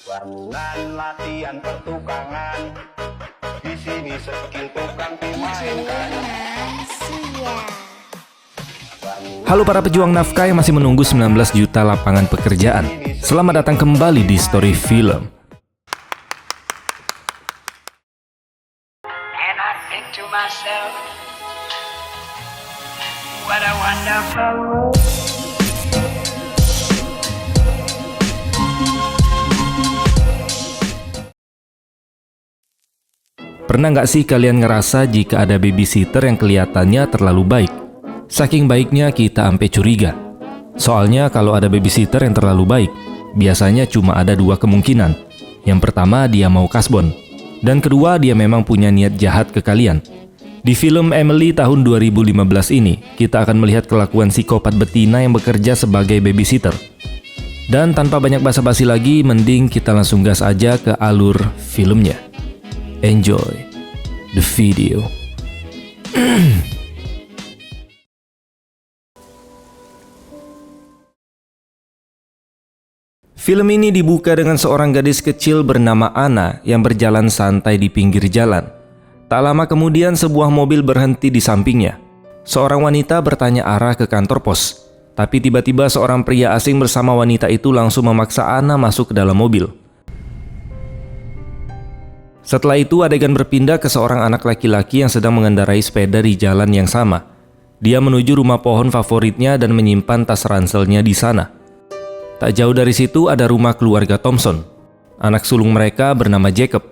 Bangunan latihan pertukangan. Di sini skill tukang dimainkan. Halo para pejuang nafkah yang masih menunggu 19 juta lapangan pekerjaan. Selamat datang kembali di Story Film. And I think to myself, what a wonderful world. Pernah nggak sih kalian ngerasa jika ada babysitter yang kelihatannya terlalu baik? Saking baiknya kita sampai curiga. Soalnya kalau ada babysitter yang terlalu baik, biasanya cuma ada dua kemungkinan. Yang pertama, dia mau kasbon. Dan kedua, dia memang punya niat jahat ke kalian. Di film Emily tahun 2015 ini, kita akan melihat kelakuan psikopat betina yang bekerja sebagai babysitter. Dan tanpa banyak basa-basi lagi, mending kita langsung gas aja ke alur filmnya. Enjoy the video. Film ini dibuka dengan seorang gadis kecil bernama Anna yang berjalan santai di pinggir jalan. Tak lama kemudian sebuah mobil berhenti di sampingnya. Seorang wanita bertanya arah ke kantor pos. Tapi tiba-tiba seorang pria asing bersama wanita itu langsung memaksa Anna masuk ke dalam mobil. Setelah itu adegan berpindah ke seorang anak laki-laki yang sedang mengendarai sepeda di jalan yang sama. Dia menuju rumah pohon favoritnya dan menyimpan tas ranselnya di sana. Tak jauh dari situ ada rumah keluarga Thompson. Anak sulung mereka bernama Jacob.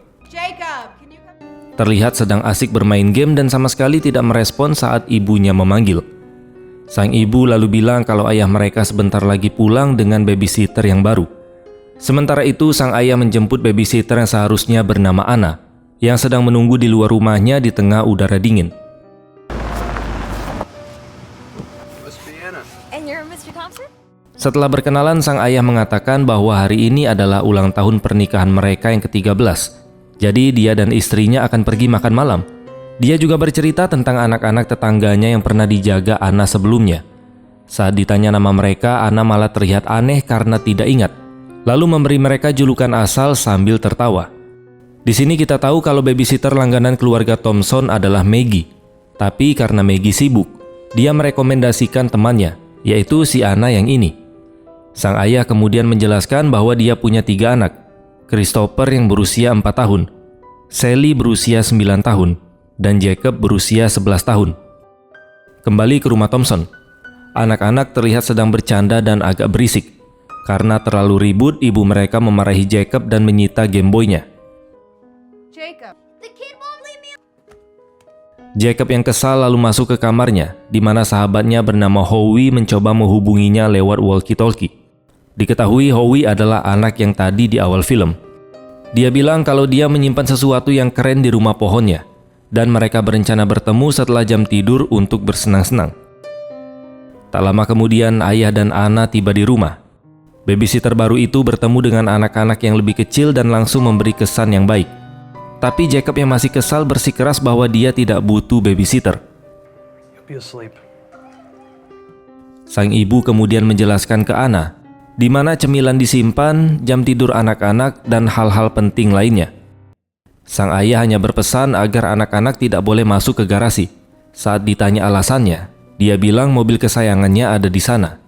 Terlihat sedang asik bermain game dan sama sekali tidak merespon saat ibunya memanggil. Sang ibu lalu bilang kalau ayah mereka sebentar lagi pulang dengan babysitter yang baru. Sementara itu, sang ayah menjemput babysitter yang seharusnya bernama Anna, yang sedang menunggu di luar rumahnya di tengah udara dingin. And you're Mr. Thompson? Setelah berkenalan, sang ayah mengatakan bahwa hari ini adalah ulang tahun pernikahan mereka yang ke-13. Jadi dia dan istrinya akan pergi makan malam. Dia juga bercerita tentang anak-anak tetangganya yang pernah dijaga Anna sebelumnya. Saat ditanya nama mereka, Anna malah terlihat aneh karena tidak ingat. Lalu memberi mereka julukan asal sambil tertawa. Di sini kita tahu kalau babysitter langganan keluarga Thompson adalah Maggie. Tapi karena Maggie sibuk, dia merekomendasikan temannya, yaitu si Anna yang ini. Sang ayah kemudian menjelaskan bahwa dia punya 3 anak. Christopher yang berusia 4 tahun, Sally berusia 9 tahun, dan Jacob berusia 11 tahun. Kembali ke rumah Thompson. Anak-anak terlihat sedang bercanda dan agak berisik. Karena terlalu ribut, ibu mereka memarahi Jacob dan menyita Game Boy-nya. Jacob yang kesal lalu masuk ke kamarnya, di mana sahabatnya bernama Howie mencoba menghubunginya lewat walkie-talkie. Diketahui Howie adalah anak yang tadi di awal film. Dia bilang kalau dia menyimpan sesuatu yang keren di rumah pohonnya, dan mereka berencana bertemu setelah jam tidur untuk bersenang-senang. Tak lama kemudian, ayah dan Anna tiba di rumah. Babysitter baru itu bertemu dengan anak-anak yang lebih kecil dan langsung memberi kesan yang baik. Tapi Jacob yang masih kesal bersikeras bahwa dia tidak butuh babysitter. Sang ibu kemudian menjelaskan ke Anna, di mana cemilan disimpan, jam tidur anak-anak, dan hal-hal penting lainnya. Sang ayah hanya berpesan agar anak-anak tidak boleh masuk ke garasi. Saat ditanya alasannya, dia bilang mobil kesayangannya ada di sana.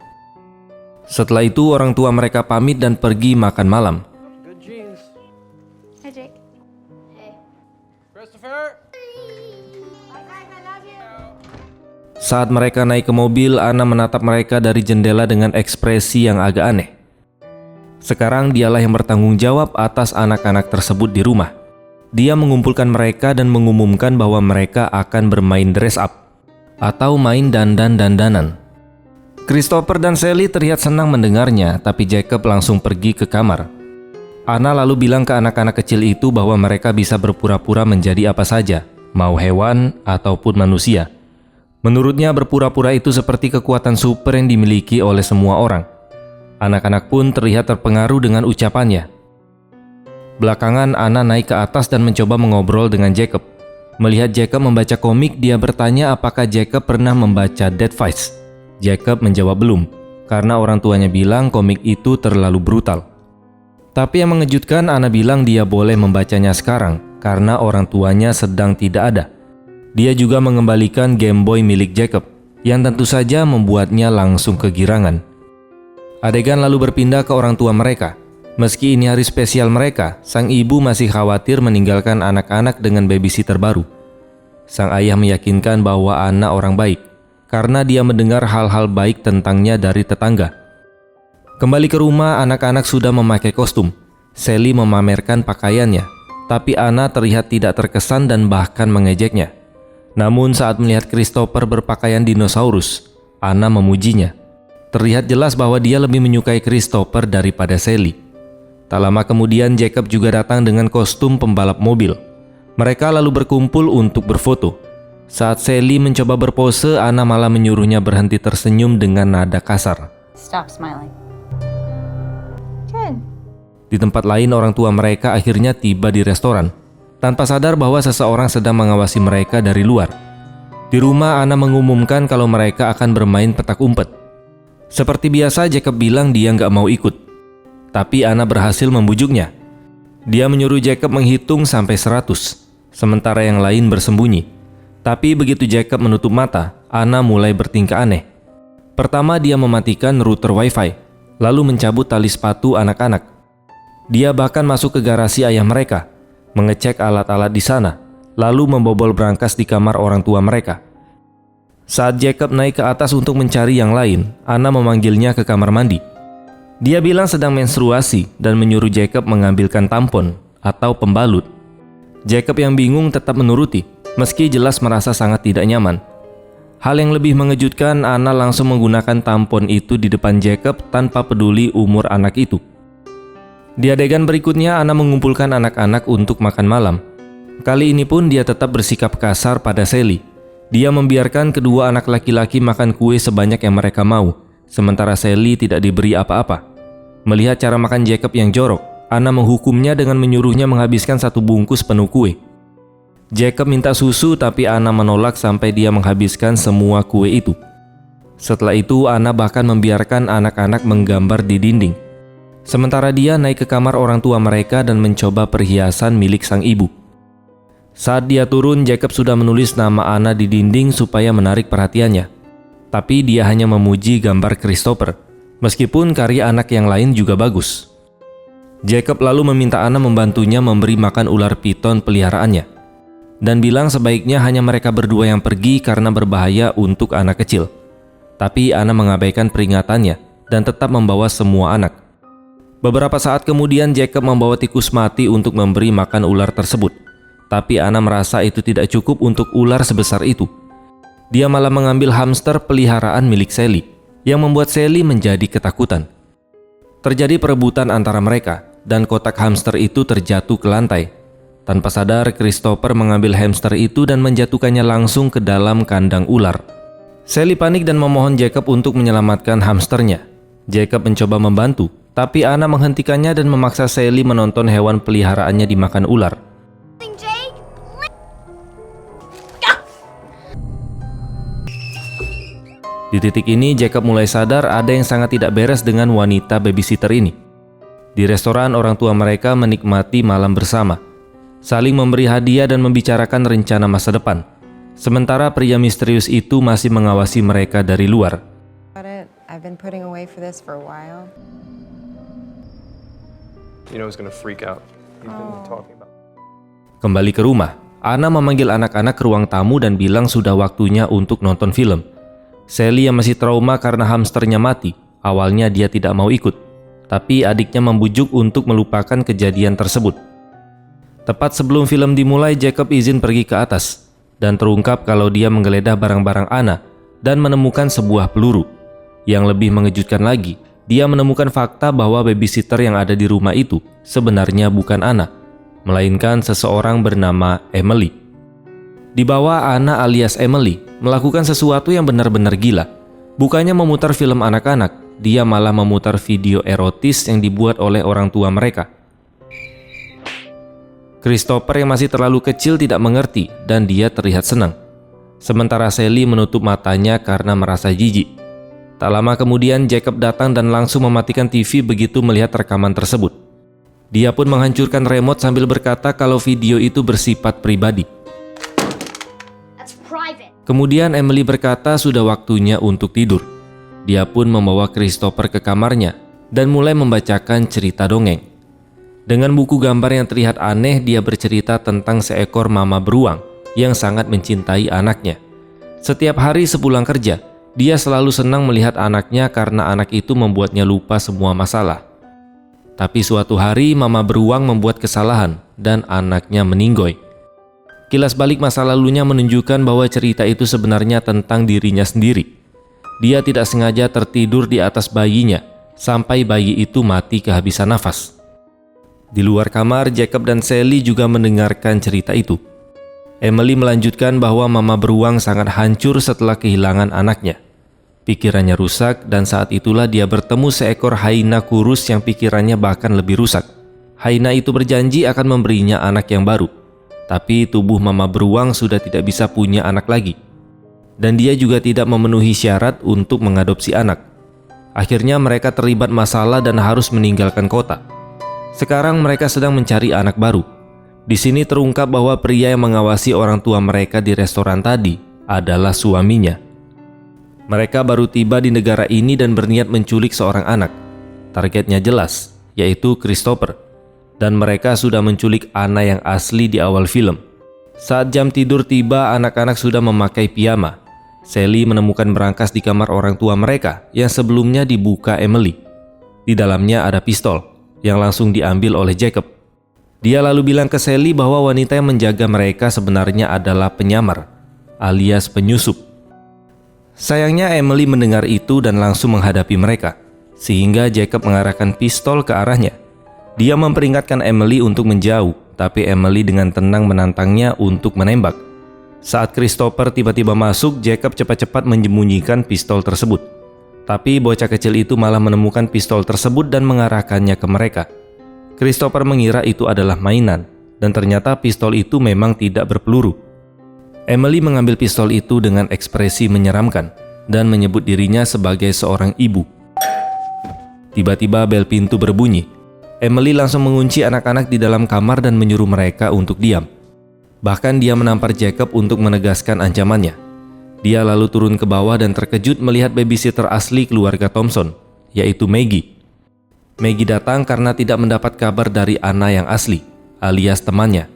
Setelah itu, orang tua mereka pamit dan pergi makan malam. Hi, Jake. Hey. Saat mereka naik ke mobil, Anna menatap mereka dari jendela dengan ekspresi yang agak aneh. Sekarang dialah yang bertanggung jawab atas anak-anak tersebut di rumah. Dia mengumpulkan mereka dan mengumumkan bahwa mereka akan bermain dress up atau main dandan-dandanan. Christopher dan Sally terlihat senang mendengarnya, tapi Jacob langsung pergi ke kamar. Anna lalu bilang ke anak-anak kecil itu bahwa mereka bisa berpura-pura menjadi apa saja, mau hewan ataupun manusia. Menurutnya berpura-pura itu seperti kekuatan super yang dimiliki oleh semua orang. Anak-anak pun terlihat terpengaruh dengan ucapannya. Belakangan Anna naik ke atas dan mencoba mengobrol dengan Jacob. Melihat Jacob membaca komik, dia bertanya apakah Jacob pernah membaca Dead Fights. Jacob menjawab belum, karena orang tuanya bilang komik itu terlalu brutal. Tapi yang mengejutkan, Anna bilang dia boleh membacanya sekarang karena orang tuanya sedang tidak ada. Dia juga mengembalikan Game Boy milik Jacob, yang tentu saja membuatnya langsung kegirangan. Adegan lalu berpindah ke orang tua mereka. Meski ini hari spesial mereka, sang ibu masih khawatir meninggalkan anak-anak dengan babysitter baru. Sang ayah meyakinkan bahwa Anna orang baik, karena dia mendengar hal-hal baik tentangnya dari tetangga. Kembali ke rumah, anak-anak sudah memakai kostum. Sally memamerkan pakaiannya, tapi Anna terlihat tidak terkesan dan bahkan mengejeknya. Namun saat melihat Christopher berpakaian dinosaurus, Anna memujinya. Terlihat jelas bahwa dia lebih menyukai Christopher daripada Sally. Tak lama kemudian Jacob juga datang dengan kostum pembalap mobil. Mereka lalu berkumpul untuk berfoto. Saat Sally mencoba berpose, Anna malah menyuruhnya berhenti tersenyum dengan nada kasar. Stop smiling. Di tempat lain, orang tua mereka akhirnya tiba di restoran, tanpa sadar bahwa seseorang sedang mengawasi mereka dari luar. Di rumah, Anna mengumumkan kalau mereka akan bermain petak umpet. Seperti biasa, Jacob bilang dia nggak mau ikut. Tapi Anna berhasil membujuknya. Dia menyuruh Jacob menghitung sampai 100, sementara yang lain bersembunyi. Tapi begitu Jacob menutup mata, Anna mulai bertingkah aneh. Pertama, dia mematikan router wifi, lalu mencabut tali sepatu anak-anak. Dia bahkan masuk ke garasi ayah mereka, mengecek alat-alat di sana, lalu membobol brankas di kamar orang tua mereka. Saat Jacob naik ke atas untuk mencari yang lain, Anna memanggilnya ke kamar mandi. Dia bilang sedang menstruasi dan menyuruh Jacob mengambilkan tampon atau pembalut. Jacob yang bingung tetap menuruti, meski jelas merasa sangat tidak nyaman. Hal yang lebih mengejutkan, Anna langsung menggunakan tampon itu di depan Jacob tanpa peduli umur anak itu. Di adegan berikutnya, Anna mengumpulkan anak-anak untuk makan malam. Kali ini pun dia tetap bersikap kasar pada Sally. Dia membiarkan kedua anak laki-laki makan kue sebanyak yang mereka mau, sementara Sally tidak diberi apa-apa. Melihat cara makan Jacob yang jorok, Anna menghukumnya dengan menyuruhnya menghabiskan 1 bungkus penuh kue. Jacob minta susu, tapi Anna menolak sampai dia menghabiskan semua kue itu. Setelah itu, Anna bahkan membiarkan anak-anak menggambar di dinding. Sementara dia naik ke kamar orang tua mereka dan mencoba perhiasan milik sang ibu. Saat dia turun, Jacob sudah menulis nama Anna di dinding supaya menarik perhatiannya. Tapi dia hanya memuji gambar Christopher, meskipun karya anak yang lain juga bagus. Jacob lalu meminta Anna membantunya memberi makan ular piton peliharaannya, dan bilang sebaiknya hanya mereka berdua yang pergi karena berbahaya untuk anak kecil. Tapi Anna mengabaikan peringatannya dan tetap membawa semua anak. Beberapa saat kemudian Jacob membawa tikus mati untuk memberi makan ular tersebut. Tapi Anna merasa itu tidak cukup untuk ular sebesar itu. Dia malah mengambil hamster peliharaan milik Sally, yang membuat Sally menjadi ketakutan. Terjadi perebutan antara mereka, dan kotak hamster itu terjatuh ke lantai. Tanpa sadar, Christopher mengambil hamster itu dan menjatuhkannya langsung ke dalam kandang ular. Sally panik dan memohon Jacob untuk menyelamatkan hamsternya. Jacob mencoba membantu, tapi Anna menghentikannya dan memaksa Sally menonton hewan peliharaannya dimakan ular. Di titik ini, Jacob mulai sadar ada yang sangat tidak beres dengan wanita babysitter ini. Di restoran, orang tua mereka menikmati malam bersama, saling memberi hadiah dan membicarakan rencana masa depan. Sementara pria misterius itu masih mengawasi mereka dari luar. I've been putting away for this for a while. You know he's gonna freak out. He's been talking about. Kembali ke rumah, Anna memanggil anak-anak ke ruang tamu dan bilang sudah waktunya untuk nonton film. Sally yang masih trauma karena hamsternya mati, awalnya dia tidak mau ikut, tapi adiknya membujuk untuk melupakan kejadian tersebut. Tepat sebelum film dimulai, Jacob izin pergi ke atas dan terungkap kalau dia menggeledah barang-barang Anna dan menemukan sebuah peluru. Yang lebih mengejutkan lagi, dia menemukan fakta bahwa babysitter yang ada di rumah itu sebenarnya bukan Anna, melainkan seseorang bernama Emily. Di bawah, Anna alias Emily melakukan sesuatu yang benar-benar gila. Bukannya memutar film anak-anak, dia malah memutar video erotis yang dibuat oleh orang tua mereka. Christopher yang masih terlalu kecil tidak mengerti dan dia terlihat senang. Sementara Sally menutup matanya karena merasa jijik. Tak lama kemudian Jacob datang dan langsung mematikan TV begitu melihat rekaman tersebut. Dia pun menghancurkan remote sambil berkata kalau video itu bersifat pribadi. That's private. Kemudian Emily berkata sudah waktunya untuk tidur. Dia pun membawa Christopher ke kamarnya dan mulai membacakan cerita dongeng. Dengan buku gambar yang terlihat aneh, dia bercerita tentang seekor mama beruang yang sangat mencintai anaknya. Setiap hari sepulang kerja, dia selalu senang melihat anaknya karena anak itu membuatnya lupa semua masalah. Tapi suatu hari mama beruang membuat kesalahan dan anaknya meninggoy. Kilas balik masa lalunya menunjukkan bahwa cerita itu sebenarnya tentang dirinya sendiri. Dia tidak sengaja tertidur di atas bayinya sampai bayi itu mati kehabisan nafas. Di luar kamar, Jacob dan Sally juga mendengarkan cerita itu. Emily melanjutkan bahwa mama beruang sangat hancur setelah kehilangan anaknya. Pikirannya rusak dan saat itulah dia bertemu seekor hyena kurus yang pikirannya bahkan lebih rusak. Hyena itu berjanji akan memberinya anak yang baru. Tapi tubuh mama beruang sudah tidak bisa punya anak lagi. Dan dia juga tidak memenuhi syarat untuk mengadopsi anak. Akhirnya mereka terlibat masalah dan harus meninggalkan kota. Sekarang mereka sedang mencari anak baru. Di sini terungkap bahwa pria yang mengawasi orang tua mereka di restoran tadi adalah suaminya. Mereka baru tiba di negara ini dan berniat menculik seorang anak. Targetnya jelas, yaitu Christopher. Dan mereka sudah menculik Anna yang asli di awal film. Saat jam tidur tiba, anak-anak sudah memakai piyama. Sally menemukan berangkas di kamar orang tua mereka yang sebelumnya dibuka Emily. Di dalamnya ada pistol yang langsung diambil oleh Jacob. Dia lalu bilang ke Sally bahwa wanita yang menjaga mereka sebenarnya adalah penyamar, alias penyusup. Sayangnya Emily mendengar itu dan langsung menghadapi mereka, sehingga Jacob mengarahkan pistol ke arahnya. Dia memperingatkan Emily untuk menjauh, tapi Emily dengan tenang menantangnya untuk menembak. Saat Christopher tiba-tiba masuk, Jacob cepat-cepat menyembunyikan pistol tersebut. Tapi bocah kecil itu malah menemukan pistol tersebut dan mengarahkannya ke mereka. Christopher mengira itu adalah mainan, dan ternyata pistol itu memang tidak berpeluru. Emily mengambil pistol itu dengan ekspresi menyeramkan dan menyebut dirinya sebagai seorang ibu. Tiba-tiba bel pintu berbunyi. Emily langsung mengunci anak-anak di dalam kamar dan menyuruh mereka untuk diam. Bahkan dia menampar Jacob untuk menegaskan ancamannya. Dia lalu turun ke bawah dan terkejut melihat babysitter asli keluarga Thompson, yaitu Maggie. Maggie datang karena tidak mendapat kabar dari Anna yang asli, alias temannya.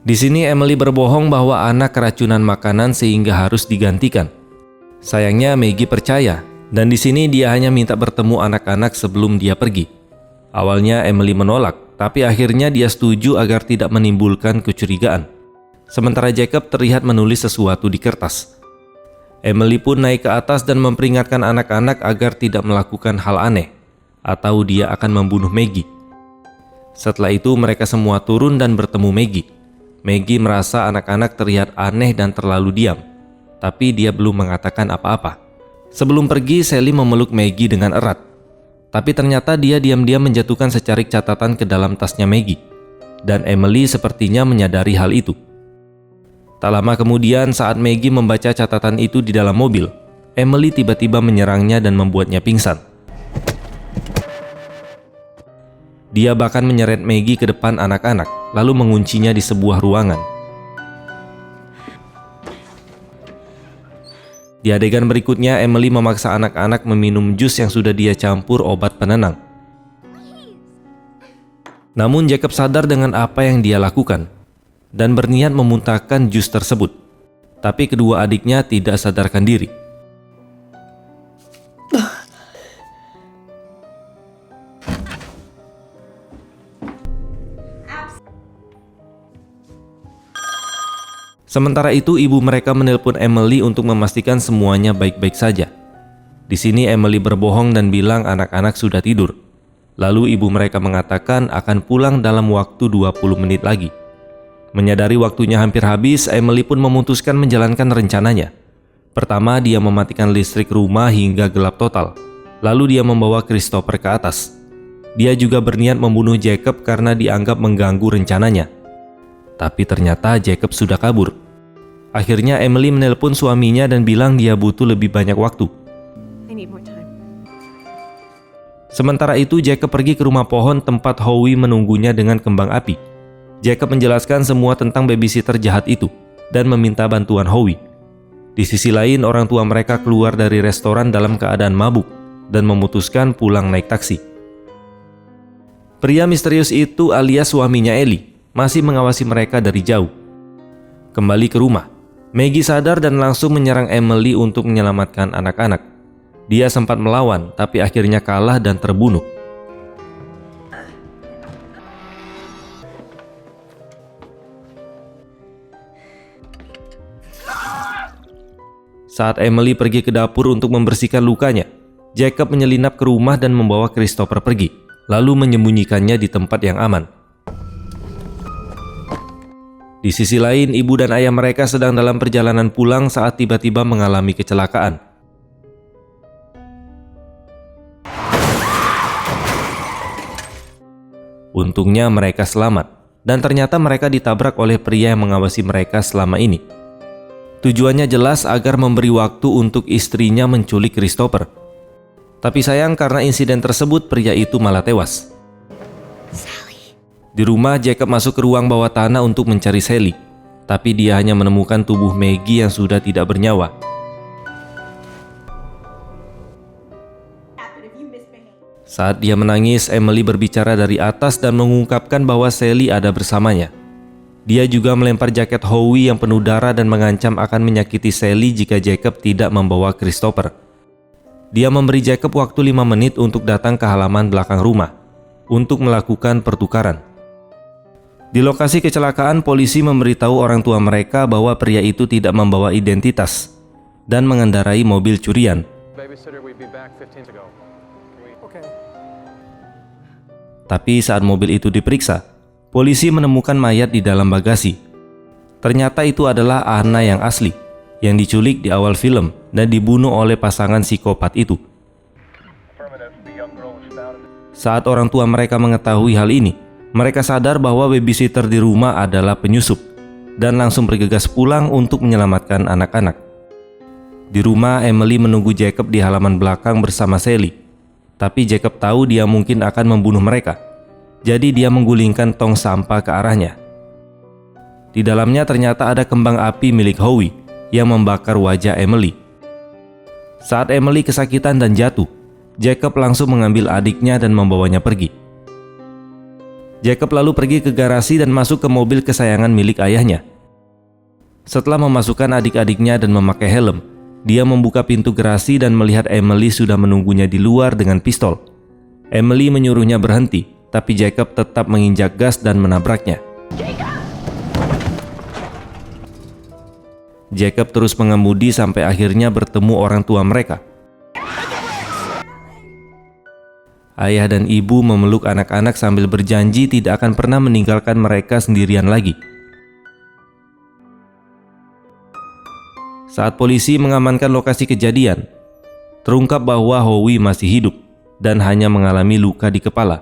Di sini Emily berbohong bahwa Anna keracunan makanan sehingga harus digantikan. Sayangnya Maggie percaya, dan di sini dia hanya minta bertemu anak-anak sebelum dia pergi. Awalnya Emily menolak, tapi akhirnya dia setuju agar tidak menimbulkan kecurigaan. Sementara Jacob terlihat menulis sesuatu di kertas. Emily pun naik ke atas dan memperingatkan anak-anak agar tidak melakukan hal aneh, atau dia akan membunuh Maggie. Setelah itu mereka semua turun dan bertemu Maggie. Maggie merasa anak-anak terlihat aneh dan terlalu diam, tapi dia belum mengatakan apa-apa. Sebelum pergi, Sally memeluk Maggie dengan erat. Tapi ternyata dia diam-diam menjatuhkan secarik catatan ke dalam tasnya Maggie. Dan Emily sepertinya menyadari hal itu. Tak lama kemudian saat Maggie membaca catatan itu di dalam mobil, Emily tiba-tiba menyerangnya dan membuatnya pingsan. Dia bahkan menyeret Maggie ke depan anak-anak, lalu menguncinya di sebuah ruangan. Di adegan berikutnya, Emily memaksa anak-anak meminum jus yang sudah dia campur obat penenang. Namun Jacob sadar dengan apa yang dia lakukan dan berniat memuntahkan jus tersebut. Tapi kedua adiknya tidak sadarkan diri. Sementara itu, ibu mereka menelpon Emily untuk memastikan semuanya baik-baik saja. Di sini Emily berbohong dan bilang anak-anak sudah tidur. Lalu ibu mereka mengatakan akan pulang dalam waktu 20 menit lagi. Menyadari waktunya hampir habis, Emily pun memutuskan menjalankan rencananya. Pertama, dia mematikan listrik rumah hingga gelap total. Lalu dia membawa Christopher ke atas. Dia juga berniat membunuh Jacob karena dianggap mengganggu rencananya. Tapi ternyata Jacob sudah kabur. Akhirnya Emily menelpon suaminya dan bilang dia butuh lebih banyak waktu. I need more time. Sementara itu, Jacob pergi ke rumah pohon tempat Howie menunggunya dengan kembang api. Jacob menjelaskan semua tentang babysitter jahat itu dan meminta bantuan Howie. Di sisi lain, orang tua mereka keluar dari restoran dalam keadaan mabuk dan memutuskan pulang naik taksi. Pria misterius itu alias suaminya Ellie masih mengawasi mereka dari jauh. Kembali ke rumah, Maggie sadar dan langsung menyerang Emily untuk menyelamatkan anak-anak. Dia sempat melawan, tapi akhirnya kalah dan terbunuh. Saat Emily pergi ke dapur untuk membersihkan lukanya, Jacob menyelinap ke rumah dan membawa Christopher pergi, lalu menyembunyikannya di tempat yang aman. Di sisi lain, ibu dan ayah mereka sedang dalam perjalanan pulang saat tiba-tiba mengalami kecelakaan. Untungnya mereka selamat, dan ternyata mereka ditabrak oleh pria yang mengawasi mereka selama ini. Tujuannya jelas agar memberi waktu untuk istrinya menculik Christopher. Tapi sayang karena insiden tersebut pria itu malah tewas. Di rumah, Jacob masuk ke ruang bawah tanah untuk mencari Sally. Tapi dia hanya menemukan tubuh Maggie yang sudah tidak bernyawa. Saat dia menangis, Emily berbicara dari atas dan mengungkapkan bahwa Sally ada bersamanya. Dia juga melempar jaket Howie yang penuh darah dan mengancam akan menyakiti Sally jika Jacob tidak membawa Christopher. Dia memberi Jacob waktu 5 menit untuk datang ke halaman belakang rumah untuk melakukan pertukaran. Di lokasi kecelakaan, polisi memberitahu orang tua mereka bahwa pria itu tidak membawa identitas dan mengendarai mobil curian. Babysitter, we'd be back 15 ago. Okay. Tapi saat mobil itu diperiksa, polisi menemukan mayat di dalam bagasi. Ternyata itu adalah Anna yang asli, yang diculik di awal film dan dibunuh oleh pasangan psikopat itu. Saat orang tua mereka mengetahui hal ini, mereka sadar bahwa babysitter di rumah adalah penyusup dan langsung bergegas pulang untuk menyelamatkan anak-anak. Di rumah, Emily menunggu Jacob di halaman belakang bersama Sally. Tapi Jacob tahu dia mungkin akan membunuh mereka. Jadi dia menggulingkan tong sampah ke arahnya. Di dalamnya ternyata ada kembang api milik Howie yang membakar wajah Emily. Saat Emily kesakitan dan jatuh, Jacob langsung mengambil adiknya dan membawanya pergi. Jacob lalu pergi ke garasi dan masuk ke mobil kesayangan milik ayahnya. Setelah memasukkan adik-adiknya dan memakai helm, dia membuka pintu garasi dan melihat Emily sudah menunggunya di luar dengan pistol. Emily menyuruhnya berhenti, tapi Jacob tetap menginjak gas dan menabraknya. Jacob terus mengemudi sampai akhirnya bertemu orang tua mereka. Ayah dan ibu memeluk anak-anak sambil berjanji tidak akan pernah meninggalkan mereka sendirian lagi. Saat polisi mengamankan lokasi kejadian, terungkap bahwa Howie masih hidup dan hanya mengalami luka di kepala.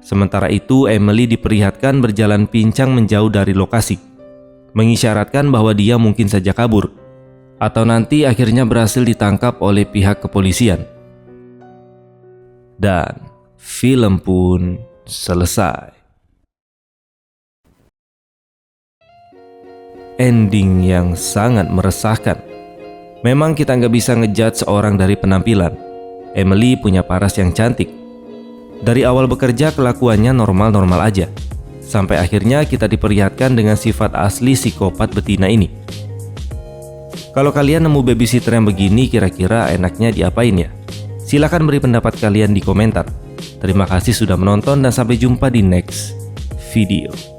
Sementara itu, Emily diperlihatkan berjalan pincang menjauh dari lokasi, mengisyaratkan bahwa dia mungkin saja kabur, atau nanti akhirnya berhasil ditangkap oleh pihak kepolisian. Dan film pun selesai. Ending yang sangat meresahkan. Memang kita nggak bisa ngejudge seorang dari penampilan. Emily punya paras yang cantik. Dari awal bekerja kelakuannya normal-normal aja, sampai akhirnya kita diperlihatkan dengan sifat asli psikopat betina ini. Kalau kalian nemu babysitter yang begini, kira-kira enaknya diapain ya? Silahkan beri pendapat kalian di komentar. Terima kasih sudah menonton dan sampai jumpa di next video.